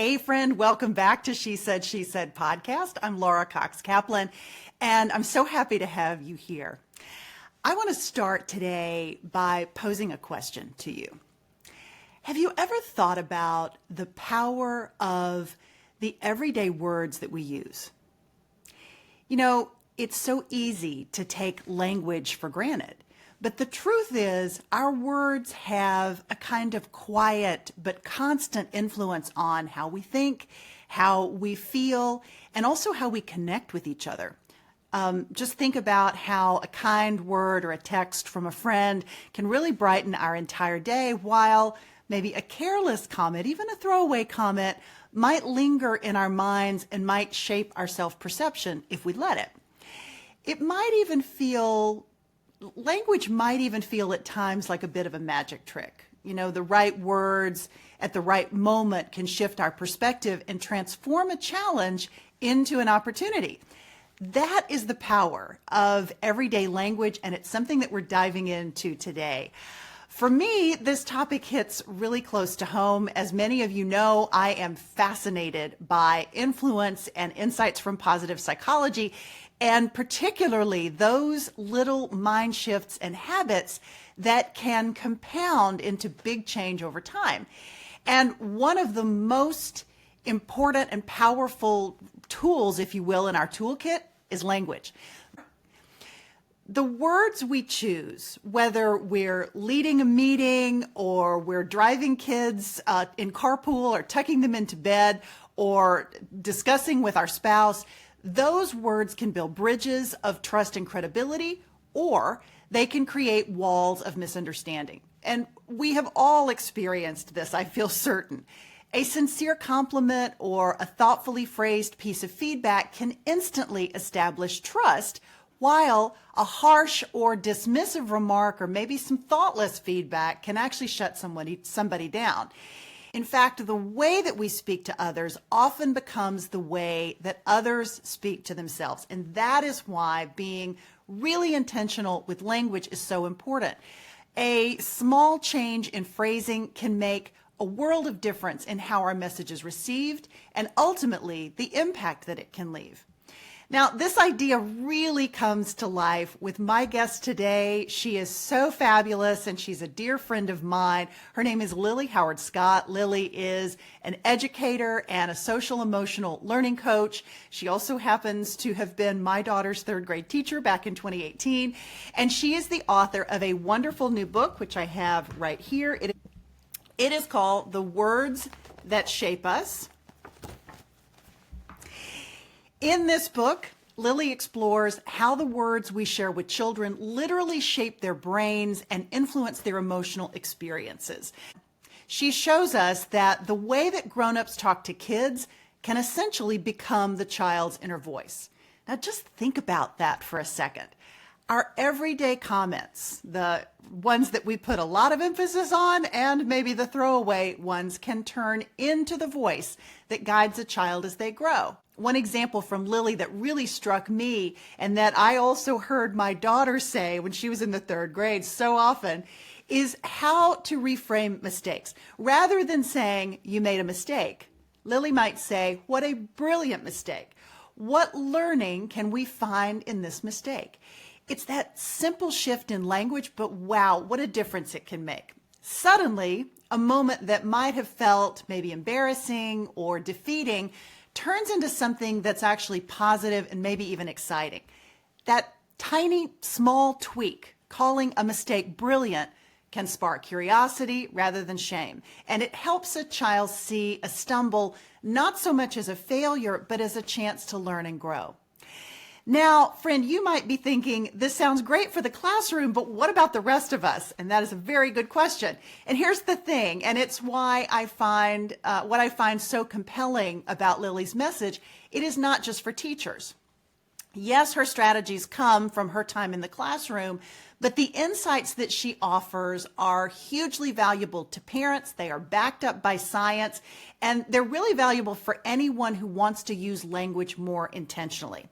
Hey friend, welcome back to She Said podcast. I'm Laura Cox Kaplan, and I'm so happy to have you here. I want to start today by posing a question to you. Have you ever thought about the power of the everyday words that we use? You know, it's so easy to take language for granted. But the truth is, our words have a kind of quiet but constant influence on how we think, how we feel, and also how we connect with each other. Just think about how a kind word or a text from a friend can really brighten our entire day, while maybe a careless comment, even a throwaway comment, might linger in our minds and might shape our self-perception if we let it. Language might even feel at times like a bit of a magic trick. You know, the right words at the right moment can shift our perspective and transform a challenge into an opportunity. That is the power of everyday language, and it's something that we're diving into today. For me, this topic hits really close to home. As many of you know, I am fascinated by influence and insights from positive psychology, and particularly those little mind shifts and habits that can compound into big change over time. And one of the most important and powerful tools, if you will, in our toolkit is language. The words we choose, whether we're leading a meeting or we're driving kids in carpool or tucking them into bed or discussing with our spouse, those words can build bridges of trust and credibility, or they can create walls of misunderstanding. And we have all experienced this, I feel certain. A sincere compliment or a thoughtfully phrased piece of feedback can instantly establish trust, while a harsh or dismissive remark or maybe some thoughtless feedback can actually shut somebody down. In fact, the way that we speak to others often becomes the way that others speak to themselves. And that is why being really intentional with language is so important. A small change in phrasing can make a world of difference in how our message is received and ultimately the impact that it can leave. Now, this idea really comes to life with my guest today. She is so fabulous, and she's a dear friend of mine. Her name is Lily Howard Scott. Lily is an educator and a social emotional learning coach. She also happens to have been my daughter's third grade teacher back in 2018, and she is the author of a wonderful new book, which I have right here. It is called The Words That Shape Us. In this book, Lily explores how the words we share with children literally shape their brains and influence their emotional experiences. She shows us that the way that grown-ups talk to kids can essentially become the child's inner voice. Now just think about that for a second. Our everyday comments, the ones that we put a lot of emphasis on and maybe the throwaway ones, can turn into the voice that guides a child as they grow. One example from Lily that really struck me, and that I also heard my daughter say when she was in the third grade so often, is how to reframe mistakes. Rather than saying, "You made a mistake," Lily might say, "What a brilliant mistake. What learning can we find in this mistake?" It's that simple shift in language, but wow, what a difference it can make. Suddenly, a moment that might have felt maybe embarrassing or defeating turns into something that's actually positive and maybe even exciting. That tiny, small tweak, calling a mistake brilliant, can spark curiosity rather than shame. And it helps a child see a stumble not so much as a failure, but as a chance to learn and grow. Now, friend, you might be thinking, this sounds great for the classroom, but what about the rest of us? And that is a very good question. And here's the thing, and it's why I find what I find so compelling about Lily's message. It is not just for teachers. Yes, her strategies come from her time in the classroom, but the insights that she offers are hugely valuable to parents. They are backed up by science, and they're really valuable for anyone who wants to use language more intentionally.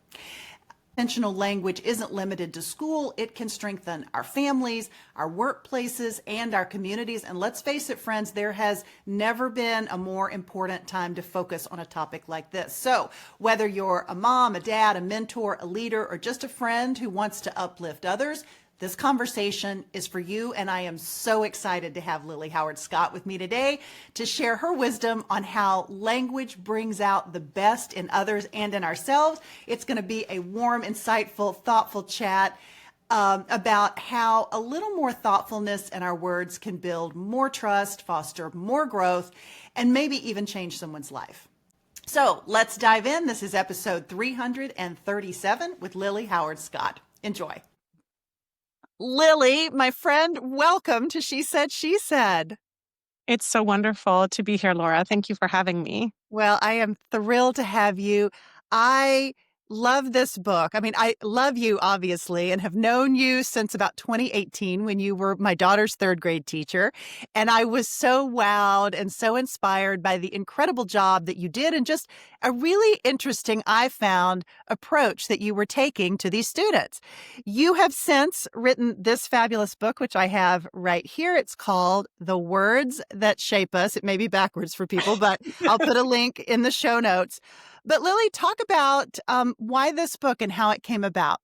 Intentional language isn't limited to school. It can strengthen our families, our workplaces, and our communities. And let's face it, friends, there has never been a more important time to focus on a topic like this. So whether you're a mom, a dad, a mentor, a leader, or just a friend who wants to uplift others, this conversation is for you, and I am so excited to have Lily Howard Scott with me today to share her wisdom on how language brings out the best in others and in ourselves. It's going to be a warm, insightful, thoughtful chat about how a little more thoughtfulness in our words can build more trust, foster more growth, and maybe even change someone's life. So let's dive in. This is episode 337 with Lily Howard Scott. Enjoy. Lily, my friend, welcome to She Said, She Said. It's so wonderful to be here, Laura. Thank you for having me. Well, I am thrilled to have you. I love this book. I mean, I love you, obviously, and have known you since about 2018 when you were my daughter's third grade teacher. And I was so wowed and so inspired by the incredible job that you did and just a really interesting, I found, approach that you were taking to these students. You have since written this fabulous book, which I have right here. It's called The Words That Shape Us. It may be backwards for people, but I'll put a link in the show notes. But Lily, talk about why this book and how it came about.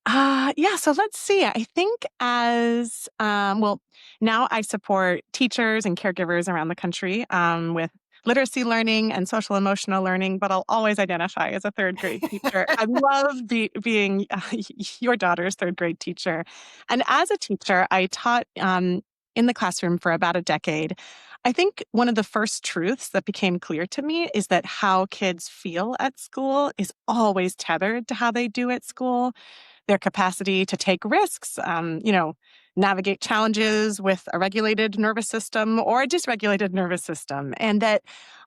Yeah, so let's see. I think well, now I support teachers and caregivers around the country with literacy learning and social emotional learning, but I'll always identify as a third grade teacher. I love being your daughter's third grade teacher. And as a teacher, I taught in the classroom for about a decade. I think one of the first truths that became clear to me is that how kids feel at school is always tethered to how they do at school, their capacity to take risks, navigate challenges with a regulated nervous system or a dysregulated nervous system. And that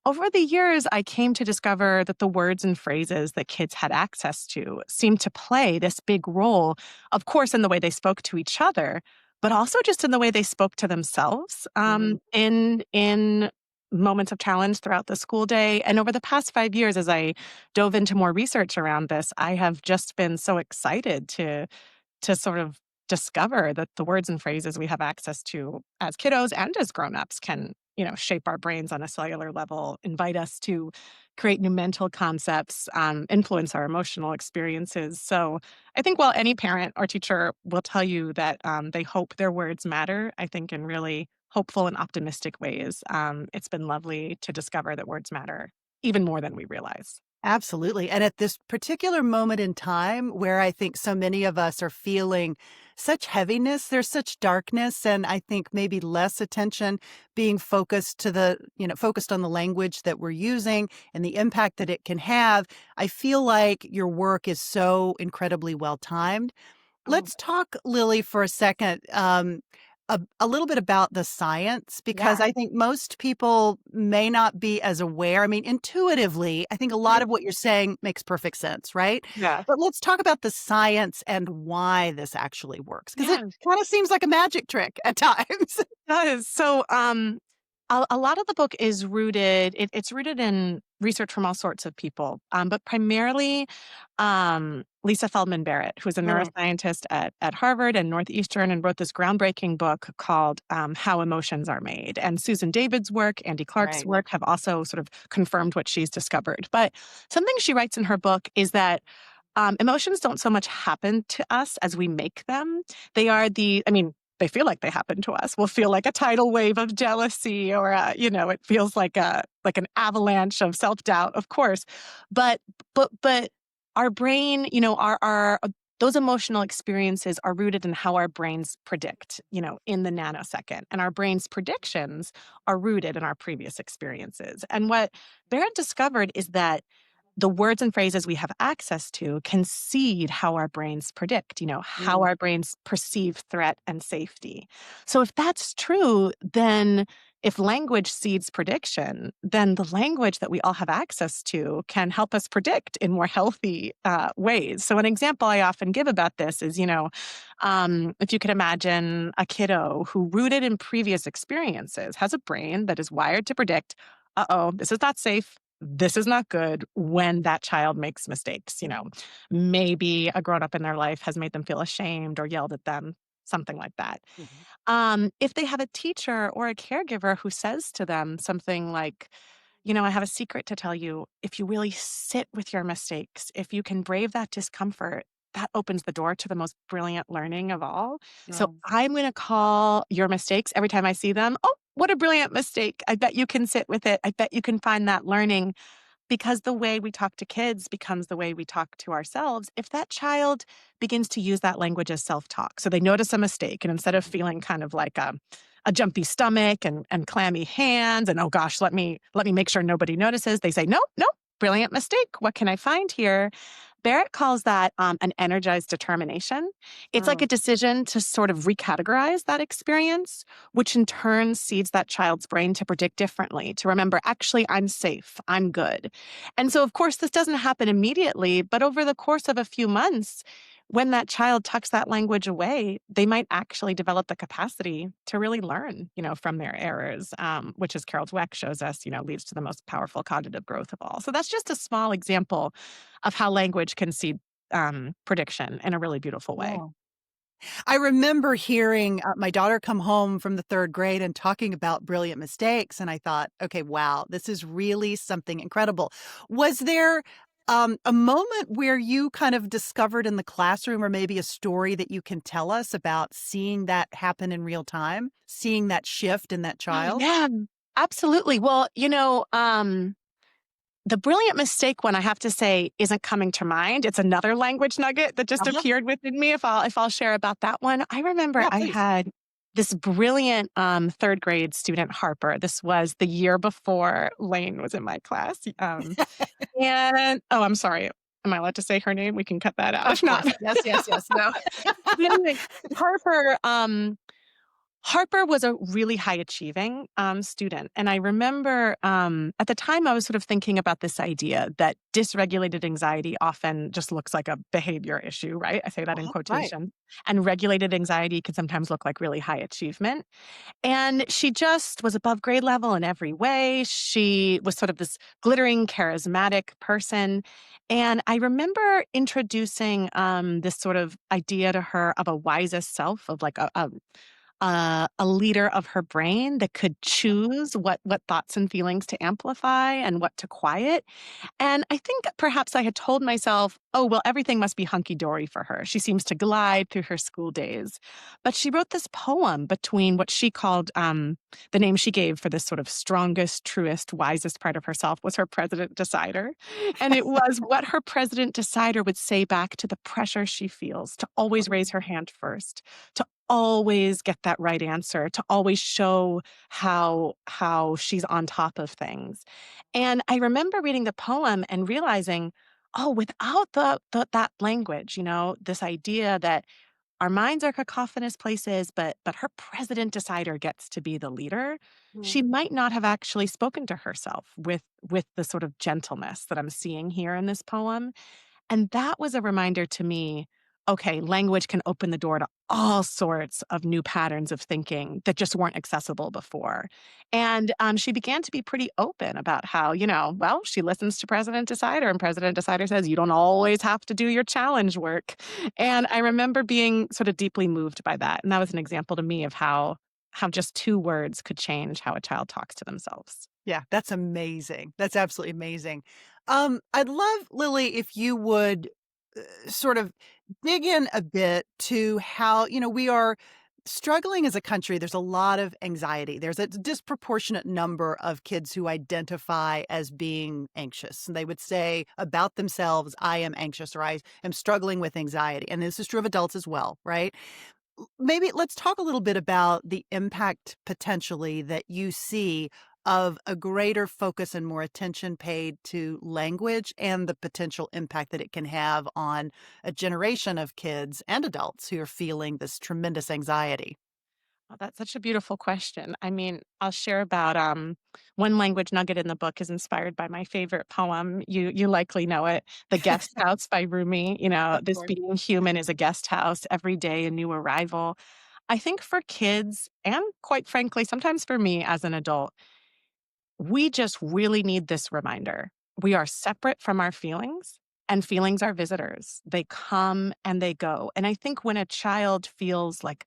over the years, I came to discover that the words and phrases that kids had access to seemed to play this big role, of course, in the way they spoke to each other, but also just in the way they spoke to themselves Mhm. in moments of challenge throughout the school day. And over the past 5 years, as I dove into more research around this, I have just been so excited to sort of discover that the words and phrases we have access to as kiddos and as grown-ups can, shape our brains on a cellular level, invite us to create new mental concepts, influence our emotional experiences. So I think while any parent or teacher will tell you that they hope their words matter, I think in really hopeful and optimistic ways, it's been lovely to discover that words matter even more than we realize. Absolutely. And at this particular moment in time where I think so many of us are feeling such heaviness, there's such darkness, and I think maybe less attention being focused to focused on the language that we're using and the impact that it can have. I feel like your work is so incredibly well timed. Oh, Let's talk, Lily, for a second, a little bit about the science, because yeah. I think most people may not be as aware. I mean, intuitively, I think a lot of what you're saying makes perfect sense, right? Yeah. But let's talk about the science and why this actually works, because it Yeah. kind of seems like a magic trick at times. Does. So, a lot of the book is it's rooted in research from all sorts of people, but primarily Lisa Feldman Barrett, who's a Mm, neuroscientist at Harvard and Northeastern, and wrote this groundbreaking book called How Emotions Are Made. And Susan David's work, Andy Clark's right. work have also sort of confirmed what she's discovered. But something she writes in her book is that emotions don't so much happen to us as we make them. They feel like they happen to us. We'll feel like a tidal wave of jealousy, or it feels like an avalanche of self doubt, of course. But our brain, our those emotional experiences are rooted in how our brains predict, in the nanosecond, and our brain's predictions are rooted in our previous experiences. And what Barrett discovered is that the words and phrases we have access to can seed how our brains predict, how Mm, our brains perceive threat and safety. So if that's true, then if language seeds prediction, then the language that we all have access to can help us predict in more healthy ways. So an example I often give about this is, if you could imagine a kiddo who, rooted in previous experiences, has a brain that is wired to predict, uh-oh, this is not safe. this is not good when that child makes mistakes. Maybe a grown up in their life has made them feel ashamed or yelled at them, something like that. Mhm. If they have a teacher or a caregiver who says to them something like, I have a secret to tell you. If you really sit with your mistakes, if you can brave that discomfort, that opens the door to the most brilliant learning of all. So Oh, I'm going to call your mistakes every time I see them. Oh, what a brilliant mistake. I bet you can sit with it. I bet you can find that learning, because the way we talk to kids becomes the way we talk to ourselves. If that child begins to use that language as self-talk, so they notice a mistake, and instead of feeling kind of like a jumpy stomach and clammy hands and, oh gosh, let me make sure nobody notices, they say, no, no, brilliant mistake. What can I find here? Barrett calls that an energized determination. It's like a oh, decision to sort of recategorize that experience, which in turn seeds that child's brain to predict differently, to remember, actually, I'm safe, I'm good. And so, of course, this doesn't happen immediately, but over the course of a few months, when that child tucks that language away, they might actually develop the capacity to really learn, from their errors, which, as Carol Dweck shows us, leads to the most powerful cognitive growth of all. So that's just a small example of how language can seed prediction in a really beautiful way. oh. I remember hearing my daughter come home from the third grade and talking about brilliant mistakes. And I thought, okay, wow, this is really something incredible. Was there a moment where you kind of discovered in the classroom, or maybe a story that you can tell us about seeing that happen in real time, seeing that shift in that Oh, child? yeah, absolutely. Well, the brilliant mistake one, I have to say, isn't coming to mind. It's another language nugget that just Uh-huh. appeared within me. If I'll share about that one, I remember Yeah, I please. had this brilliant third grade student, Harper. This was the year before Lane was in my class. And oh, I'm sorry. Am I allowed to say her name? We can cut that out Of if not. course. Yes, yes, yes. No. But anyway, Harper, Harper was a really high achieving student. And I remember at the time I was sort of thinking about this idea that dysregulated anxiety often just looks like a behavior issue, right? I say that in Uh-huh. Right. quotation. And regulated anxiety can sometimes look like really high achievement. And she just was above grade level in every way. She was sort of this glittering, charismatic person. And I remember introducing this sort of idea to her of a wisest self, of like a leader of her brain that could choose what thoughts and feelings to amplify and what to quiet. And I think perhaps I had told myself, oh, well, everything must be hunky dory for her. She seems to glide through her school days. But she wrote this poem between what she called the name she gave for this sort of strongest, truest, wisest part of herself was her president decider. And it was what her president decider would say back to the pressure she feels to always raise her hand first, to always get that right answer, to always show how she's on top of things. And I remember reading the poem and realizing, oh, without that language, this idea that our minds are cacophonous places, but her president decider gets to be the leader, she Mm. might not have actually spoken to herself with the sort of gentleness that I'm seeing here in this poem. And that was a reminder to me, okay, language can open the door to all sorts of new patterns of thinking that just weren't accessible before. And she began to be pretty open about how, well, she listens to President Decider, and President Decider says, you don't always have to do your challenge work. And I remember being sort of deeply moved by that. And that was an example to me of how just two words could change how a child talks to themselves. Yeah, that's amazing. That's absolutely amazing. I'd love, Lily, if you would sort of dig in a bit to how, we are struggling as a country. There's a lot of anxiety. There's a disproportionate number of kids who identify as being anxious. And they would say about themselves, I am anxious, or I am struggling with anxiety. And this is true of adults as well, right? Maybe let's talk a little bit about the impact potentially that you see of a greater focus and more attention paid to language, and the potential impact that it can have on a generation of kids and adults who are feeling this tremendous anxiety. Oh, that's such a beautiful question. I mean, I'll share about one language nugget in the book is inspired by my favorite poem. You likely know it, "The Guest House" by Rumi. Of This course. being human is a guest house, every day a new arrival. I think for kids, and quite frankly, sometimes for me as an adult, we just really need this reminder. We are separate from our feelings, and feelings are visitors. They come and they go. And I think when a child feels like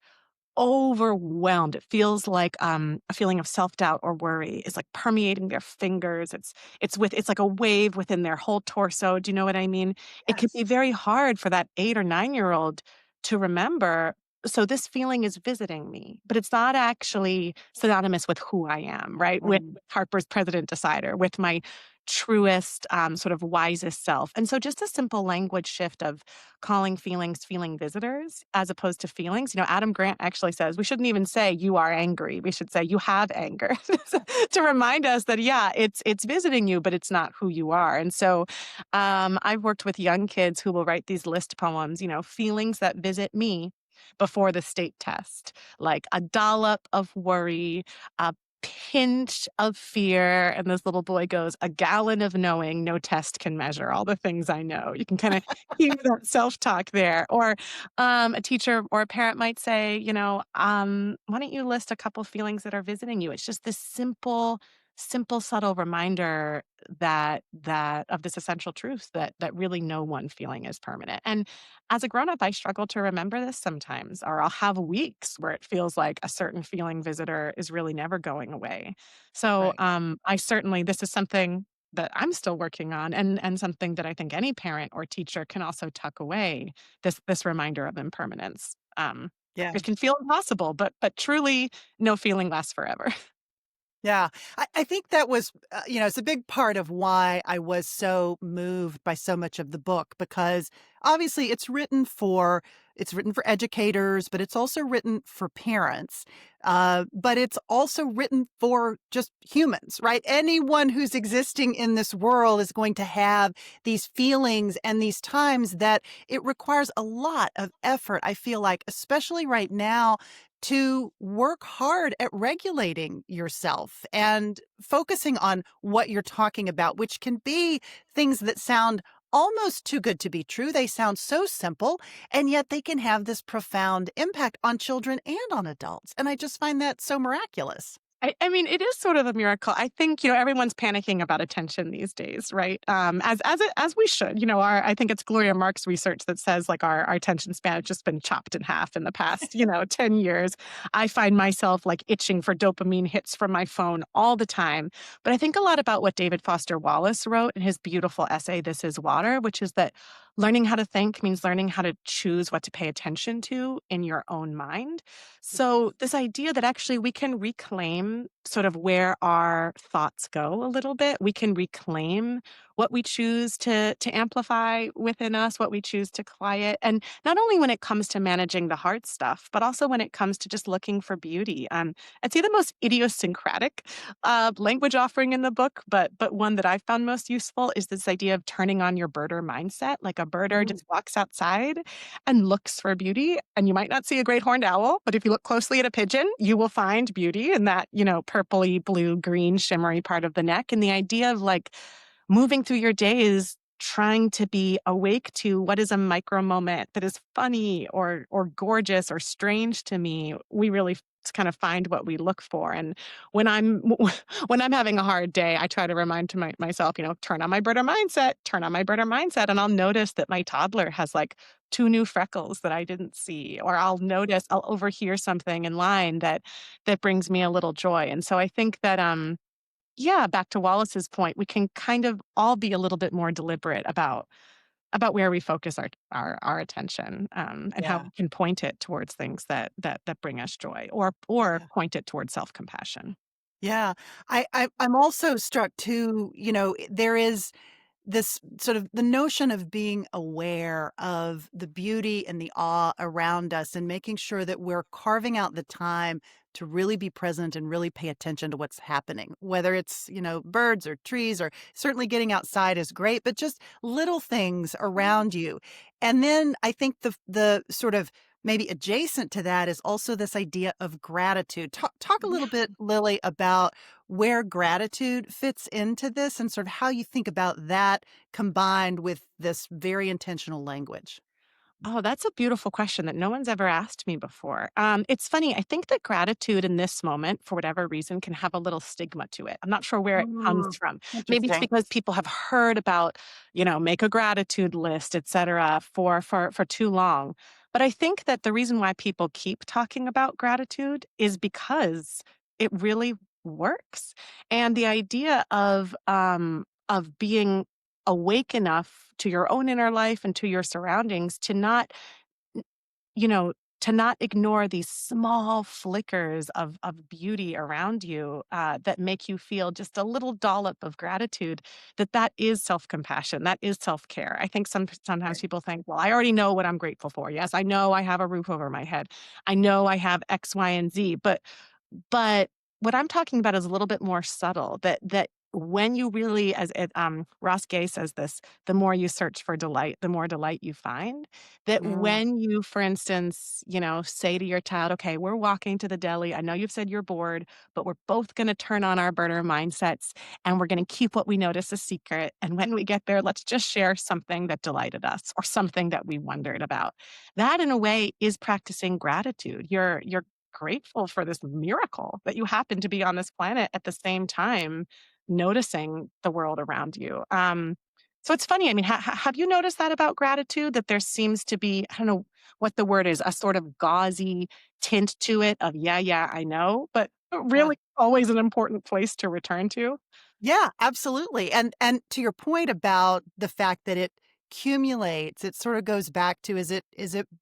overwhelmed. It feels like, a feeling of self-doubt or worry is, like, permeating their fingers. It's like a wave within their whole torso. Do you know what I mean? It can be Yes. very hard for that 8 or 9-year-old to remember, "So this feeling is visiting me," but it's not actually synonymous with who I am, right? With Mm. Harper's President Decider, with my truest, sort of wisest self. And so just a simple language shift of calling feelings feeling visitors as opposed to feelings. Adam Grant actually says we shouldn't even say you are angry. We should say you have anger to remind us that, yeah, it's visiting you, but it's not who you are. And so I've worked with young kids who will write these list poems, feelings that visit me before the state test, like a dollop of worry, a pinch of fear. And this little boy goes, a gallon of knowing no test can measure all the things I know. You can kind of hear that self-talk there. Or a teacher or a parent might say, why don't you list a couple feelings that are visiting you? It's just this simple, subtle reminder that of this essential truth that really no one feeling is permanent. And as a grown-up, I struggle to remember this sometimes, or I'll have weeks where it feels like a certain feeling visitor is really never going away. So Right. I certainly this is something that I'm still working on, and something that I think any parent or teacher can also tuck away, this reminder of impermanence. Yeah. It can feel impossible, but truly no feeling lasts forever. Yeah. I think that was, it's a big part of why I was so moved by so much of the book, because obviously it's written for educators, but it's also written for parents. But it's also written for just humans, right? Anyone who's existing in this world is going to have these feelings and these times that it requires a lot of effort. I feel like, especially right now, to work hard at regulating yourself and focusing on what you're talking about, which can be things that sound almost too good to be true. They sound so simple, and yet they can have this profound impact on children and on adults. And I just find that so miraculous. I mean, it is sort of a miracle. I think, everyone's panicking about attention these days, right? As we should. I think it's Gloria Mark's research that says like our attention span has just been chopped in half in the past, 10 years. I find myself like itching for dopamine hits from my phone all the time. But I think a lot about what David Foster Wallace wrote in his beautiful essay, This Is Water, which is that learning how to think means learning how to choose what to pay attention to in your own mind. So, this idea that actually we can reclaim sort of where our thoughts go a little bit, we can reclaim what we choose to amplify within us, what we choose to quiet, and not only when it comes to managing the hard stuff, but also when it comes to just looking for beauty. I'd say the most idiosyncratic language offering in the book, but one that I found most useful is this idea of turning on your birder mindset. Like a birder Mm. just walks outside and looks for beauty. And you might not see a great horned owl, but if you look closely at a pigeon, you will find beauty in that, purpley, blue, green, shimmery part of the neck. And the idea of like moving through your days trying to be awake to what is a micro moment that is funny or gorgeous or strange to me, we really kind of find what we look for. And when I'm when I'm having a hard day, I try to remind myself, turn on my birder mindset, turn on my birder mindset, and I'll notice that my toddler has like two new freckles that I didn't see, or I'll overhear something in line that brings me a little joy. And so I think that yeah, back to Wallace's point, we can kind of all be a little bit more deliberate about where we focus our attention, and how Yeah. we can point it towards things that bring us joy, or Yeah. point it towards self-compassion. Yeah. I'm also struck too, there is this sort of the notion of being aware of the beauty and the awe around us and making sure that we're carving out the time to really be present and really pay attention to what's happening, whether it's, birds or trees, or certainly getting outside is great, but just little things around you. And then I think the sort of maybe adjacent to that is also this idea of gratitude. Talk a little bit, Lily, about where gratitude fits into this and sort of how you think about that combined with this very intentional language. Oh, that's a beautiful question that no one's ever asked me before. It's funny. I think that gratitude in this moment, for whatever reason, can have a little stigma to it. I'm not sure where it comes Mm, from. Maybe it's interesting. because people have heard about, make a gratitude list, et cetera, for too long. But I think that the reason why people keep talking about gratitude is because it really works. And the idea of being awake enough to your own inner life and to your surroundings to not you know to not ignore these small flickers of beauty around you that make you feel just a little dollop of gratitude, that is self-compassion, that is self-care. I think sometimes Right. people think, well, I already know what I'm grateful for. Yes, I know I have a roof over my head, I know I have X, Y, and Z, but what I'm talking about is a little bit more subtle, that when you really, Ross Gay says this, the more you search for delight, the more delight you find. That Mm, when you, for instance, say to your child, okay, we're walking to the deli. I know you've said you're bored, but we're both going to turn on our burner mindsets and we're going to keep what we notice a secret. And when we get there, let's just share something that delighted us or something that we wondered about. That in a way is practicing gratitude. You're grateful for this miracle that you happen to be on this planet at the same time noticing the world around you. So it's funny. I mean, have you noticed that about gratitude? That there seems to be, I don't know what the word is, a sort of gauzy tint to it of, yeah, yeah, I know, but yeah. really always an important place to return to. Yeah, absolutely. And to your point about the fact that it accumulates, it sort of goes back to is it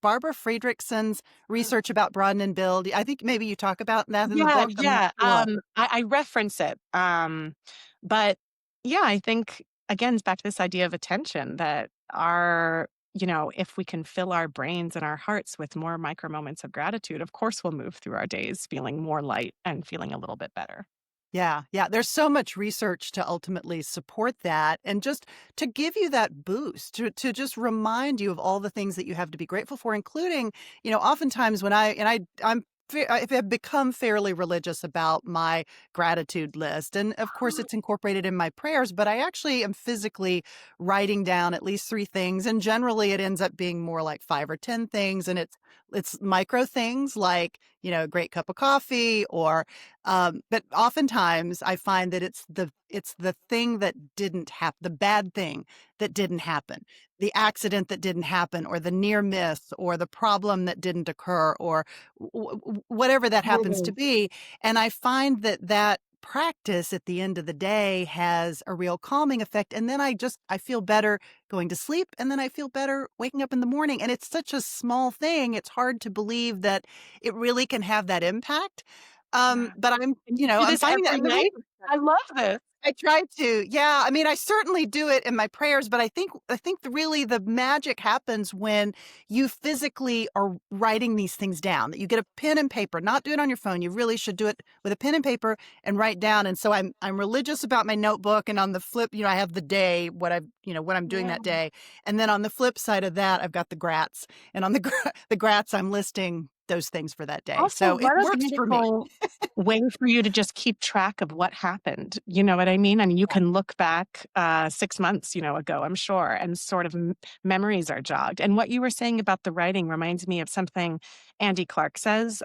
Barbara Friedrichsen's research about broaden and build? I think maybe you talk about that in the Yeah, book. I'm not yeah. sure. I reference it. But yeah, I think again, it's back to this idea of attention that if we can fill our brains and our hearts with more micro moments of gratitude, of course we'll move through our days feeling more light and feeling a little bit better. Yeah, yeah. There's so much research to ultimately support that and just to give you that boost, to just remind you of all the things that you have to be grateful for, including, oftentimes when I have become fairly religious about my gratitude list. And of course, it's incorporated in my prayers, but I actually am physically writing down at least three things. And generally, it ends up being more like five or 10 things. And it's micro things like, a great cup of coffee or but oftentimes I find that it's the thing that didn't happen, the bad thing that didn't happen, the accident that didn't happen, or the near miss, or the problem that didn't occur, or whatever that happens to Mhm. be. And I find that practice at the end of the day has a real calming effect. And then I feel better going to sleep, and then I feel better waking up in the morning. And it's such a small thing. It's hard to believe that it really can have that impact. Yeah. But And you do I'm this finding that every and the night? I love this. I try to. Yeah, I mean, I certainly do it in my prayers, but I think really the magic happens when you physically are writing these things down. That you get a pen and paper, not do it on your phone. You really should do it with a pen and paper and write down. And so I'm religious about my notebook, and on the flip, I have the day, what I'm doing Yeah. that day. And then on the flip side of that, I've got the grats. And on the the grats, I'm listing those things for that day. Also, So it what a works for me. beautiful way for you to just keep track of what happened. You know what I mean? I mean, you can look back 6 months, ago, I'm sure, and sort of memories are jogged. And what you were saying about the writing reminds me of something Andy Clark says,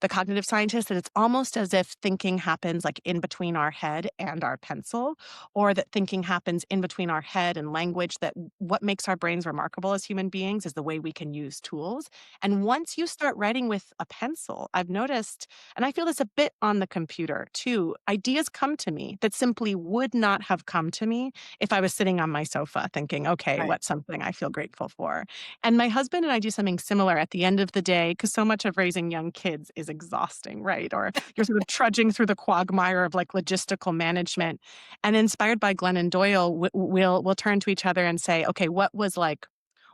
the cognitive scientist, that it's almost as if thinking happens like in between our head and our pencil, or that thinking happens in between our head and language. That what makes our brains remarkable as human beings is the way we can use tools. And once you start writing with a pencil, I've noticed, and I feel this a bit on the computer too, ideas come to me that simply would not have come to me if I was sitting on my sofa thinking, okay, Right. what's something I feel grateful for? And my husband and I do something similar at the end of the day, because so much of raising young kids is exhausting, right? Or you're sort of trudging through the quagmire of like logistical management. And inspired by Glennon Doyle, we'll turn to each other and say, okay, what was like,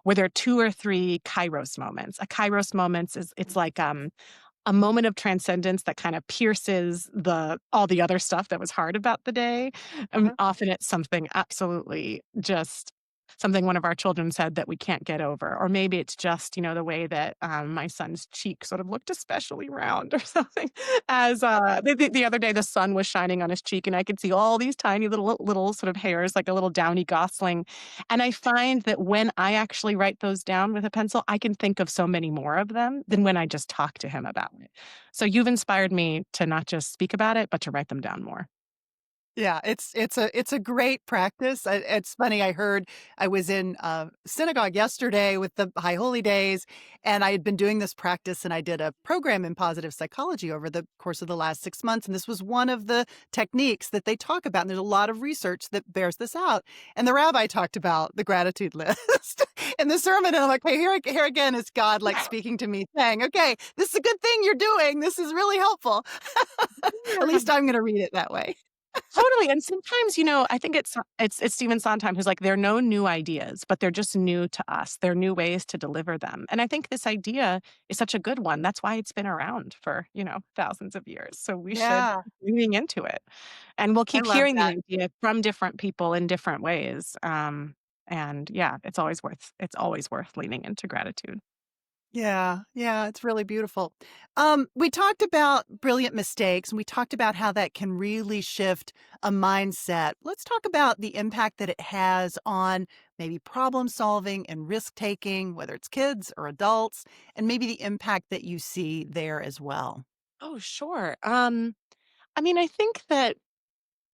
were there two or three kairos moments? A kairos moment is, it's like a moment of transcendence that kind of pierces the all the other stuff that was hard about the day. Uh-huh. Often it's something absolutely just something one of our children said that we can't get over, or maybe it's just, the way that, my son's cheek sort of looked especially round or something as, the other day, the sun was shining on his cheek, and I could see all these tiny little sort of hairs, like a little downy gosling, and I find that when I actually write those down with a pencil, I can think of so many more of them than when I just talk to him about it. So you've inspired me to not just speak about it, but to write them down more. Yeah, it's a great practice. It's funny. I was in synagogue yesterday with the High Holy Days, and I had been doing this practice, and I did a program in positive psychology over the course of the last 6 months, and this was one of the techniques that they talk about. And there's a lot of research that bears this out. And the rabbi talked about the gratitude list in the sermon, and I'm like, hey, here again is God like speaking to me, saying, "Okay, this is a good thing you're doing. This is really helpful." At Yeah. least I'm going to read it that way. Totally, and sometimes, I think it's Stephen Sondheim who's like, "There are no new ideas, but they're just new to us. They're new ways to deliver them." And I think this idea is such a good one. That's why it's been around for, thousands of years. So we should Yeah. keep leaning into it. And we'll I keep love hearing the that. idea from different people in different ways. And yeah, it's always worth leaning into gratitude. Yeah, yeah, it's really beautiful. We talked about brilliant mistakes, and we talked about how that can really shift a mindset. Let's talk about the impact that it has on maybe problem solving and risk taking, whether it's kids or adults, and maybe the impact that you see there as well. Oh, sure. I mean, I think that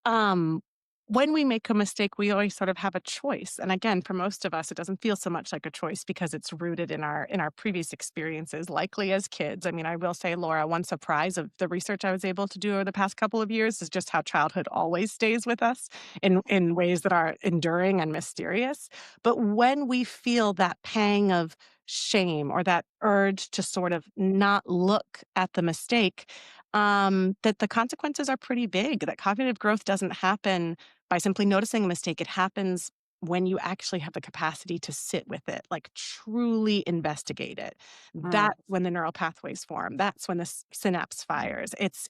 Um, when we make a mistake, we always sort of have a choice. And again, for most of us, it doesn't feel so much like a choice because it's rooted in our previous experiences, likely as kids. I mean, I will say, Laura, one surprise of the research I was able to do over the past couple of years is just how childhood always stays with us in ways that are enduring and mysterious. But when we feel that pang of shame or that urge to sort of not look at the mistake, that the consequences are pretty big, that cognitive growth doesn't happen by simply noticing a mistake. It happens when you actually have the capacity to sit with it, like truly investigate it. Mm, That's when the neural pathways form. That's when the synapse fires. It's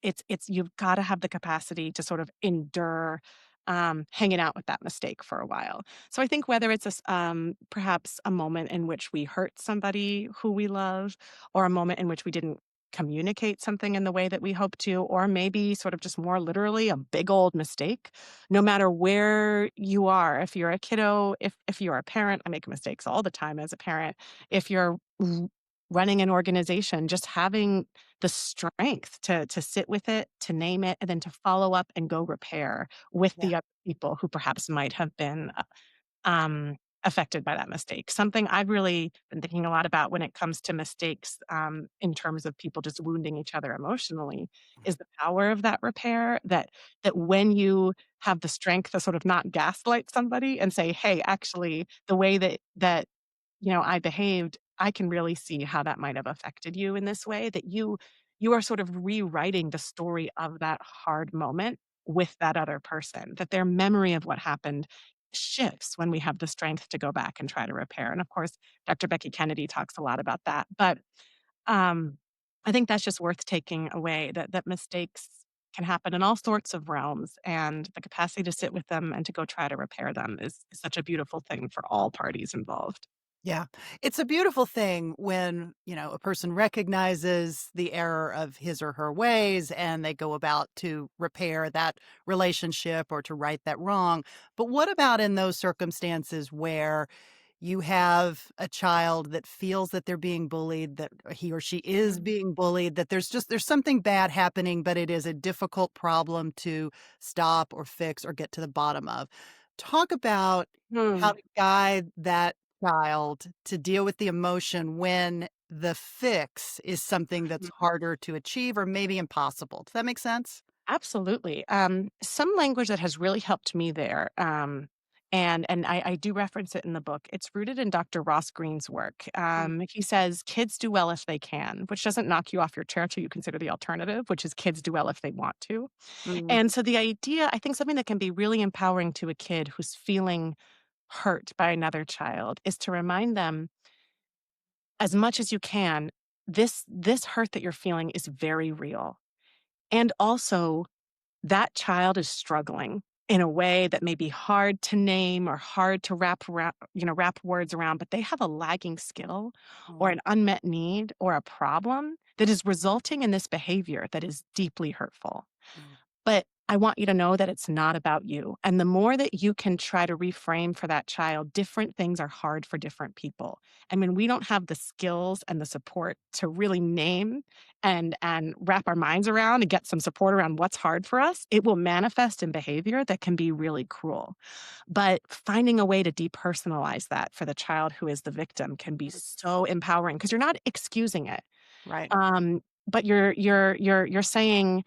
you've got to have the capacity to sort of endure hanging out with that mistake for a while. So I think whether it's perhaps a moment in which we hurt somebody who we love, or a moment in which we didn't communicate something in the way that we hope to, or maybe sort of just more literally a big old mistake. No matter where you are, if you're a kiddo, if you're a parent, I make mistakes all the time as a parent. If you're running an organization, just having the strength to sit with it, to name it, and then to follow up and go repair with yeah. the other people who perhaps might have been um, affected by that mistake. Something I've really been thinking a lot about when it comes to mistakes, in terms of people just wounding each other emotionally, is the power of that repair. That when you have the strength to sort of not gaslight somebody and say, "Hey, actually, the way that I behaved, I can really see how that might have affected you in this way," that you are sort of rewriting the story of that hard moment with that other person, that their memory of what happened shifts when we have the strength to go back and try to repair. And of course, Dr. Becky Kennedy talks a lot about that. But um, I think that's just worth taking away, that mistakes can happen in all sorts of realms, and the capacity to sit with them and to go try to repair them is such a beautiful thing for all parties involved. Yeah. It's a beautiful thing when, a person recognizes the error of his or her ways and they go about to repair that relationship or to right that wrong. But what about in those circumstances where you have a child that feels that they're being bullied, that he or she is being bullied, that there's something bad happening, but it is a difficult problem to stop or fix or get to the bottom of. Talk about how Hmm. to guide that child to deal with the emotion when the fix is something that's harder to achieve or maybe impossible. Does that make sense? Absolutely. Some language that has really helped me there, and I do reference it in the book. It's rooted in Dr. Ross Greene's work. Mm, He says kids do well if they can, which doesn't knock you off your chair till you consider the alternative, which is kids do well if they want to. mm, And so the idea, I think something that can be really empowering to a kid who's feeling hurt by another child is to remind them as much as you can, this hurt that you're feeling is very real. And also that child is struggling. in a way that may be hard to name or hard to wrap words around, but they have a lagging skill or Mm, an unmet need or a problem that is resulting in this behavior that is deeply hurtful. mm, But I want you to know that it's not about you. And the more that you can try to reframe for that child, different things are hard for different people. I mean, we don't have the skills and the support to really name and wrap our minds around and get some support around what's hard for us. It will manifest in behavior that can be really cruel. But finding a way to depersonalize that for the child who is the victim can be mm. so empowering because you're not excusing it. Right. But you're saying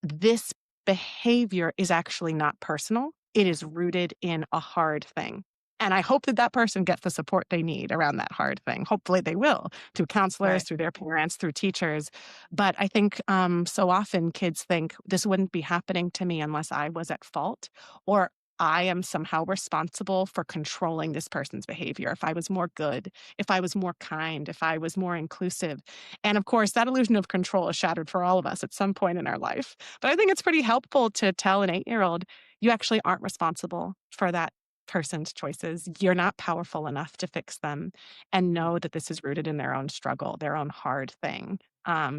this behavior is actually not personal. It is rooted in a hard thing. And I hope that that person gets the support they need around that hard thing. Hopefully they will through counselors, Right. through their parents, through teachers. But I think so often kids think this wouldn't be happening to me unless I was at fault or I am somehow responsible for controlling this person's behavior. If I was more good, if I was more kind, if I was more inclusive. And of course, that illusion of control is shattered for all of us at some point in our life. But I think it's pretty helpful to tell an 8-year-old, you actually aren't responsible for that person's choices. You're not powerful enough to fix them and know that this is rooted in their own struggle, their own hard thing.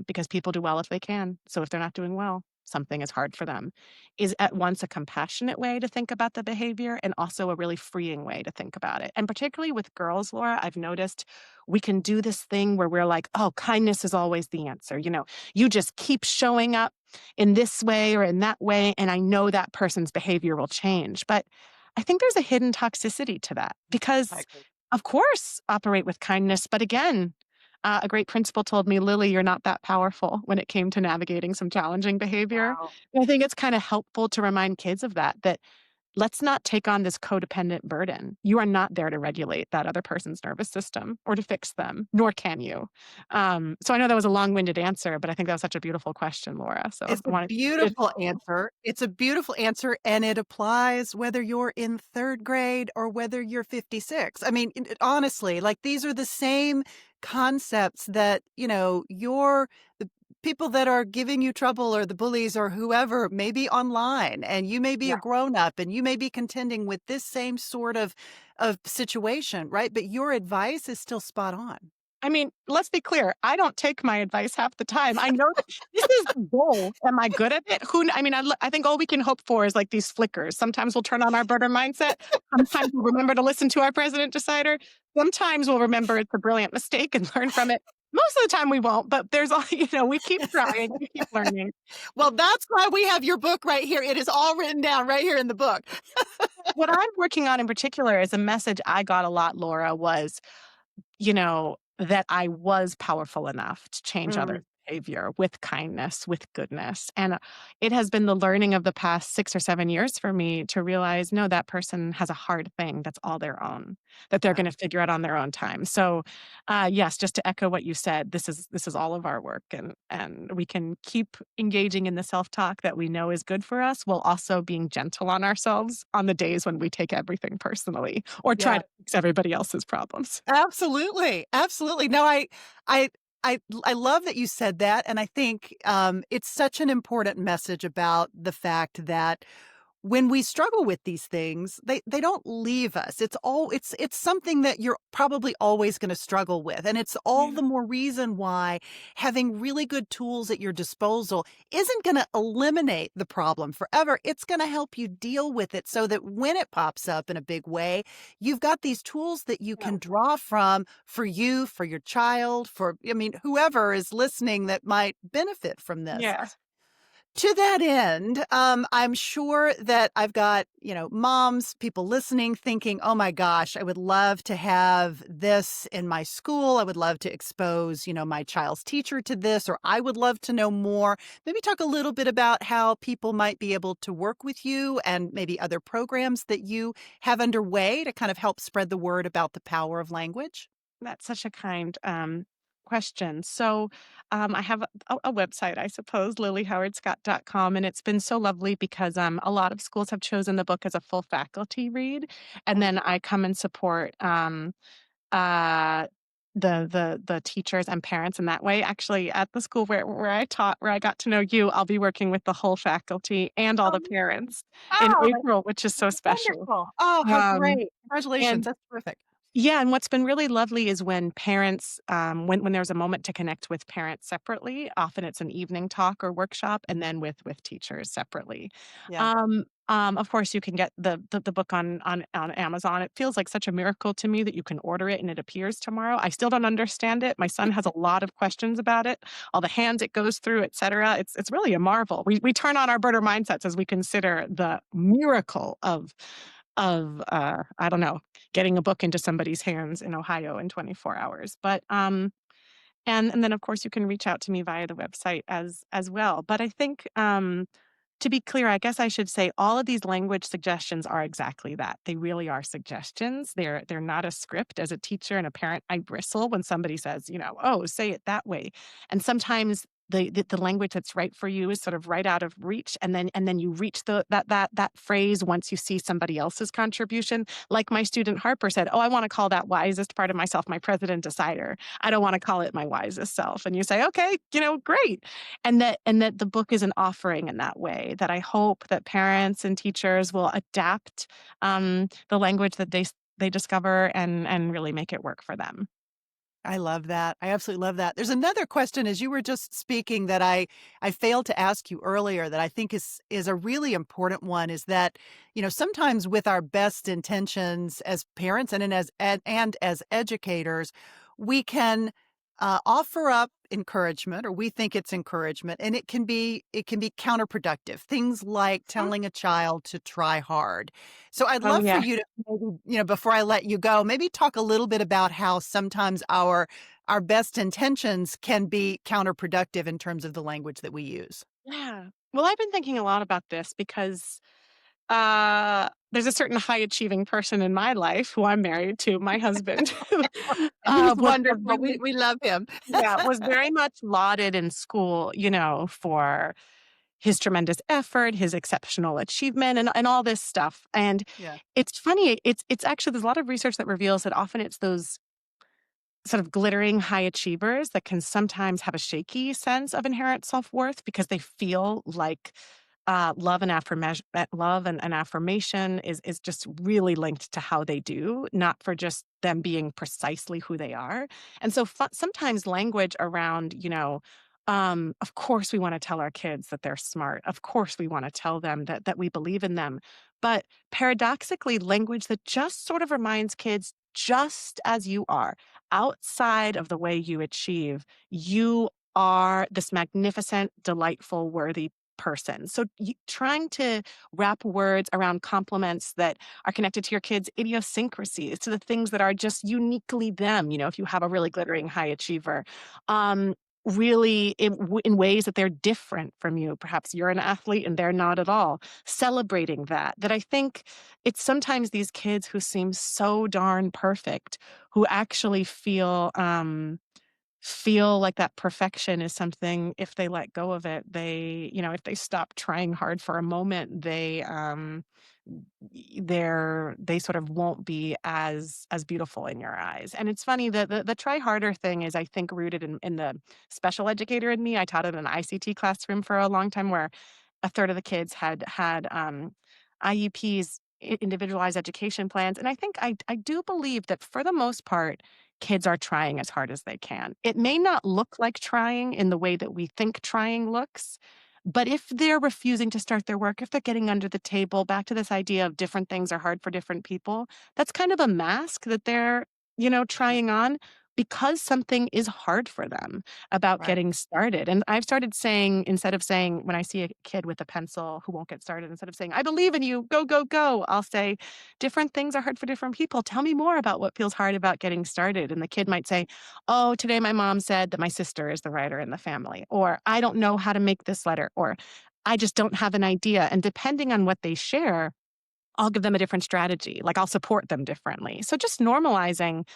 Because people do well if they can. So if they're not doing well, something is hard for them. Is at once a compassionate way to think about the behavior and also a really freeing way to think about it. And particularly with girls, Laura, I've noticed we can do this thing where we're like, oh, kindness is always the answer. You just keep showing up in this way or in that way, and I know that person's behavior will change. But I think there's a hidden toxicity to that I because, agree. of course, operate with kindness. But again, a great principal told me, Lily, you're not that powerful when it came to navigating some challenging behavior. Wow. And I think it's kind of helpful to remind kids of that let's not take on this codependent burden. You are not there to regulate that other person's nervous system or to fix them, nor can you. So I know that was a long-winded answer, but I think that was such a beautiful question, Laura. So It's I a wanted it beautiful answer. It's a beautiful answer, and it applies whether you're in third grade or whether you're 56. I mean, honestly, like these are the same concepts that, the people that are giving you trouble or the bullies or whoever may be online and you may be yeah. a grown up and you may be contending with this same sort of situation, right? But your advice is still spot on. I mean, let's be clear. I don't take my advice half the time. I know that this is the goal. Am I good at it? I mean, I think all we can hope for is like these flickers. Sometimes we'll turn on our birder mindset. Sometimes we'll remember to listen to our president decider. Sometimes we'll remember it's a brilliant mistake and learn from it. Most of the time we won't, but there's all, we keep trying, we keep learning. Well, that's why we have your book right here. It is all written down right here in the book. What I'm working on in particular is a message I got a lot, Laura, was that I was powerful enough to change Mm, others' behavior with kindness, with goodness. And it has been the learning of the past 6 or 7 years for me to realize no, that person has a hard thing that's all their own, that they're yeah. going to figure out on their own time. So, yes, just to echo what you said, this is all of our work, and we can keep engaging in the self talk that we know is good for us, while also being gentle on ourselves on the days when we take everything personally or try Yeah. to fix everybody else's problems. Absolutely. Absolutely. No, I I love that you said that, and I think, it's such an important message about the fact that when we struggle with these things, they don't leave us. It's something that you're probably always gonna struggle with, and it's all Yeah. the more reason why having really good tools at your disposal isn't gonna eliminate the problem forever. It's gonna help you deal with it so that when it pops up in a big way, you've got these tools that you Yeah. can draw from for you, for your child, whoever is listening that might benefit from this. Yeah. To that end, I'm sure that I've got, moms, people listening thinking, oh my gosh, I would love to have this in my school. I would love to expose, my child's teacher to this, or I would love to know more. Maybe talk a little bit about how people might be able to work with you and maybe other programs that you have underway to kind of help spread the word about the power of language. That's such a kind question. So I have a website, I suppose, lilyhowardscott.com, and it's been so lovely because a lot of schools have chosen the book as a full faculty read. And Mm, then I come and support uh, the teachers and parents in that way. Actually, at the school where I taught, where I got to know you, I'll be working with the whole faculty and all the Oh, parents in oh, that's April, which is so special. wonderful. Oh, how Um, great. Congratulations. and That's terrific. yeah, and what's been really lovely is when parents, when there's a moment to connect with parents separately, often it's an evening talk or workshop, and then with teachers separately. Yeah. Of course, you can get the book on Amazon. It feels like such a miracle to me that you can order it and it appears tomorrow. I still don't understand it. My son has a lot of questions about it, all the hands it goes through, et cetera. It's really a marvel. We turn on our birder mindsets as we consider the miracle of I don't know, getting a book into somebody's hands in Ohio in 24 hours. But and then of course you can reach out to me via the website as well. But I think to be clear, I guess I should say all of these language suggestions are exactly that. They really are suggestions. They're not a script. As a teacher and a parent, I bristle when somebody says, "Oh, say it that way." And sometimes the language that's right for you is sort of right out of reach, and then you reach that phrase once you see somebody else's contribution. Like my student Harper said, "Oh, I want to call that wisest part of myself my president decider. I don't want to call it my wisest self." And you say, "Okay, great." And that the book is an offering in that way, that I hope that parents and teachers will adapt the language that they discover and really make it work for them. I love that. I absolutely love that. There's another question as you were just speaking that I failed to ask you earlier that I think is a really important one is that, sometimes with our best intentions as parents and as educators, we can offer up encouragement or we think it's encouragement and it can be counterproductive. Things like Mhm. telling a child to try hard. So I'd Oh, love for yeah. you to maybe, before I let you go, maybe talk a little bit about how sometimes our best intentions can be counterproductive in terms of the language that we use. Yeah. Well, I've been thinking a lot about this because there's a certain high achieving person in my life who I'm married to, my husband, who And he's was wonderful. We really, we love him. yeah, was very much lauded in school, for his tremendous effort, his exceptional achievement, and all this stuff. And Yeah. it's funny, it's actually there's a lot of research that reveals that often it's those sort of glittering high achievers that can sometimes have a shaky sense of inherent self-worth because they feel like love and affirmation is just really linked to how they do, not for just them being precisely who they are. And so sometimes language around, of course we want to tell our kids that they're smart. Of course we want to tell them that we believe in them. But paradoxically, language that just sort of reminds kids just as you are, outside of the way you achieve, you are this magnificent, delightful, worthy person. So trying to wrap words around compliments that are connected to your kids' idiosyncrasies, to the things that are just uniquely them. If you have a really glittering high achiever, um, really in ways that they're different from you. Perhaps you're an athlete and they're not at all. Celebrating that I think it's sometimes these kids who seem so darn perfect who actually feel like that perfection is something, if they let go of it, if they stop trying hard for a moment, they sort of won't be as beautiful in your eyes. And it's funny that the try harder thing is, I think, rooted in the special educator in me. I taught in an ICT classroom for a long time where a third of the kids had IEPs, individualized education plans. And I think I do believe that for the most part, kids are trying as hard as they can. It may not look like trying in the way that we think trying looks, but if they're refusing to start their work, if they're getting under the table, back to this idea of different things are hard for different people, that's kind of a mask that they're, Yeah. trying on because something is hard for them about Right. getting started. And I've started saying, instead of saying, when I see a kid with a pencil who won't get started, instead of saying, "I believe in you, go, go, go," I'll say, "Different things are hard for different people. Tell me more about what feels hard about getting started." And the kid might say, "Oh, today my mom said that my sister is the writer in the family," or "I don't know how to make this letter," or "I just don't have an idea." And depending on what they share, I'll give them a different strategy. Like I'll support them differently. So just normalizing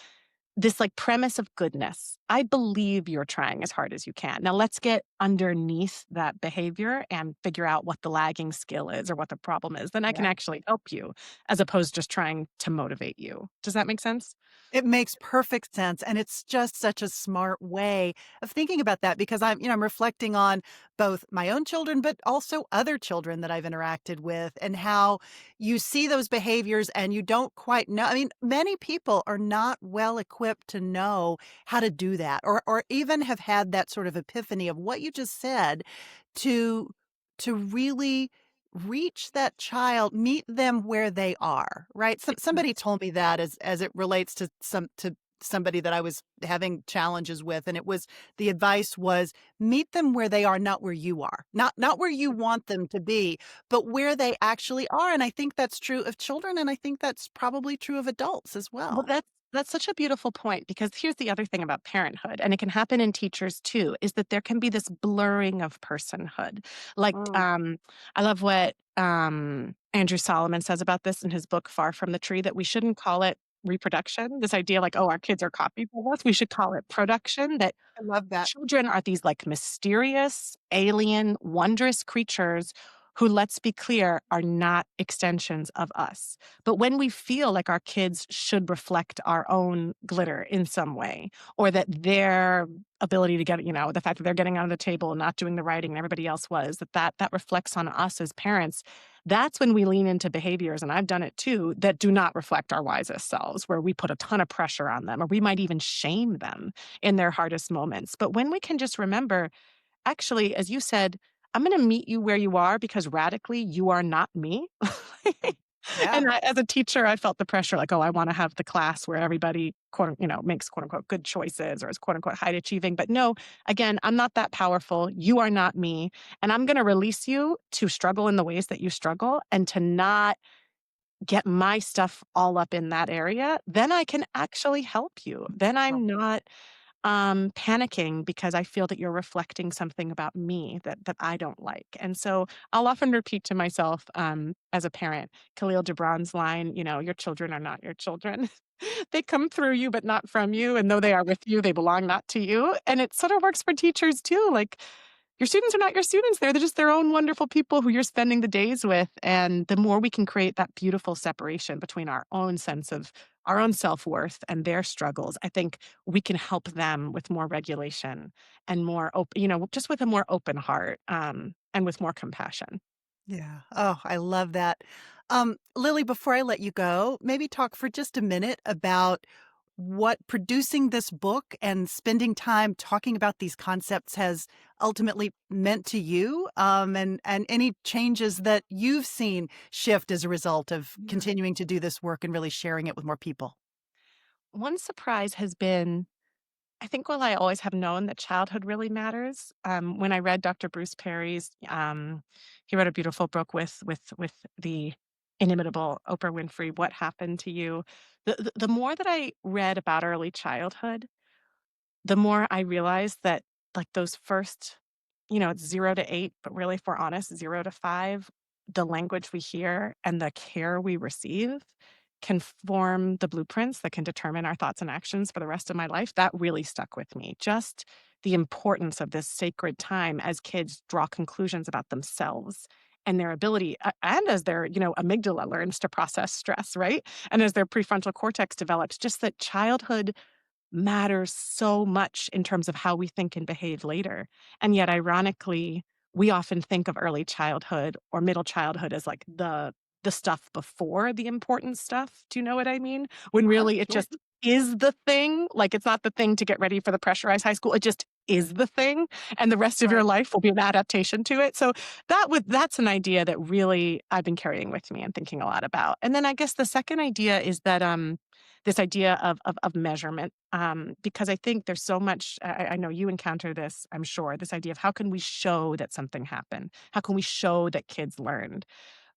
this like premise of goodness. I believe you're trying as hard as you can. Now let's get underneath that behavior and figure out what the lagging skill is or what the problem is. Then I can Yeah. actually help you as opposed to just trying to motivate you. Does that make sense? It makes perfect sense, and it's just such a smart way of thinking about that because I'm reflecting on both my own children, but also other children that I've interacted with and how you see those behaviors and you don't quite know. I mean, many people are not well equipped to know how to do that or even have had that sort of epiphany of what you just said to really reach that child, meet them where they are, right? Somebody told me that as it relates to somebody that I was having challenges with, and it was the advice was meet them where they are, not where you are. Not where you want them to be, but where they actually are. And I think that's true of children, and I think that's probably true of adults as Well, well. that's such a beautiful point because here's the other thing about parenthood, and it can happen in teachers too, is that there can be this blurring of personhood. Like, Mm, I love what Andrew Solomon says about this in his book Far from the Tree, that we shouldn't call it reproduction. This idea, like, oh, our kids are copies of us. We should call it production. That I love that. children are these like mysterious, alien, wondrous creatures who, let's be clear, are not extensions of us. But when we feel like our kids should reflect our own glitter in some way, or that their ability to get, the fact that they're getting on the table and not doing the writing and everybody else was, that reflects on us as parents, that's when we lean into behaviors, and I've done it too, that do not reflect our wisest selves, where we put a ton of pressure on them, or we might even shame them in their hardest moments. But when we can just remember, actually, as you said, I'm going to meet you where you are because radically you are not me. Yeah. And as a teacher, I felt the pressure like, oh, I want to have the class where everybody, makes quote unquote good choices or is quote unquote high achieving. But no, again, I'm not that powerful. You are not me. And I'm going to release you to struggle in the ways that you struggle and to not get my stuff all up in that area. Then I can actually help you. Then I'm not panicking because I feel that you're reflecting something about me that I don't like. And so I'll often repeat to myself, as a parent, Khalil Gibran's line, your children are not your children. They come through you, but not from you. And though they are with you, they belong not to you. And it sort of works for teachers too. Like, your students are not your students. They're just their own wonderful people who you're spending the days with. And the more we can create that beautiful separation between our own sense of our own self worth and their struggles, I think we can help them with more regulation and more open, just with a more open heart, and with more compassion. Yeah. Oh, I love that. Lily, before I let you go, maybe talk for just a minute about what producing this book and spending time talking about these concepts has ultimately meant to you, and any changes that you've seen shift as a result of Yeah. continuing to do this work and really sharing it with more people. One surprise has been, I think, while I always have known that childhood really matters, when I read Dr. Bruce Perry's, he wrote a beautiful book with the inimitable Oprah Winfrey, "What Happened to You?" The more that I read about early childhood, the more I realized that, like, those first, it's 0 to 8, but really, if we're honest, 0 to 5, the language we hear and the care we receive can form the blueprints that can determine our thoughts and actions for the rest of my life. That really stuck with me. Just the importance of this sacred time as kids draw conclusions about themselves and their ability, and as their, amygdala learns to process stress, right? And as their prefrontal cortex develops, just that childhood matters so much in terms of how we think and behave later. And yet, ironically, we often think of early childhood or middle childhood as like the stuff before the important stuff. Do you know what I mean? When Uh-huh, really it sure. just is the thing. Like, it's not the thing to get ready for the pressurized high school. It just is the thing. And the rest of your Right. life will be an adaptation to it. So that's an idea that really I've been carrying with me and thinking a lot about. And then I guess the second idea is that this idea of measurement, because I think there's so much. I know you encounter this, I'm sure, this idea of how can we show that something happened? How can we show that kids learned?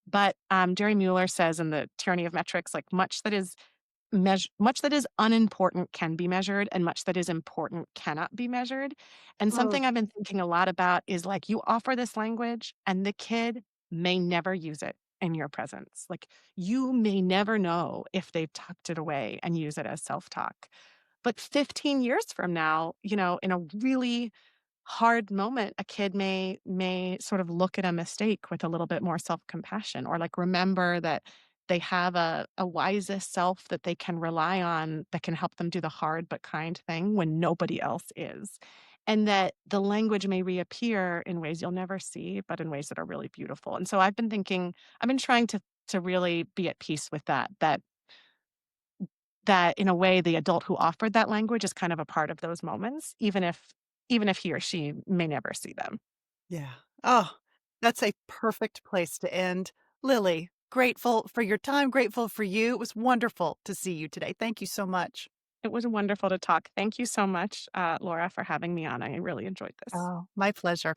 But Jerry Mueller says in The Tyranny of Metrics, like, much that is unimportant can be measured, and much that is important cannot be measured. And Mm, something I've been thinking a lot about is, like, you offer this language and the kid may never use it in your presence. Like, you may never know if they've tucked it away and use it as self-talk. But 15 years from now, in a really hard moment, a kid may sort of look at a mistake with a little bit more self-compassion, or like remember that they have a wisest self that they can rely on, that can help them do the hard but kind thing when nobody else is. And that the language may reappear in ways you'll never see, but in ways that are really beautiful. And so I've been trying to really be at peace with that in a way the adult who offered that language is kind of a part of those moments, even if he or she may never see them. Yeah. Oh, that's a perfect place to end. Lily, grateful for your time, grateful for you. It was wonderful to see you today. Thank you so much. It was wonderful to talk. Thank you so much, Laura, for having me on. I really enjoyed this. Oh, my pleasure.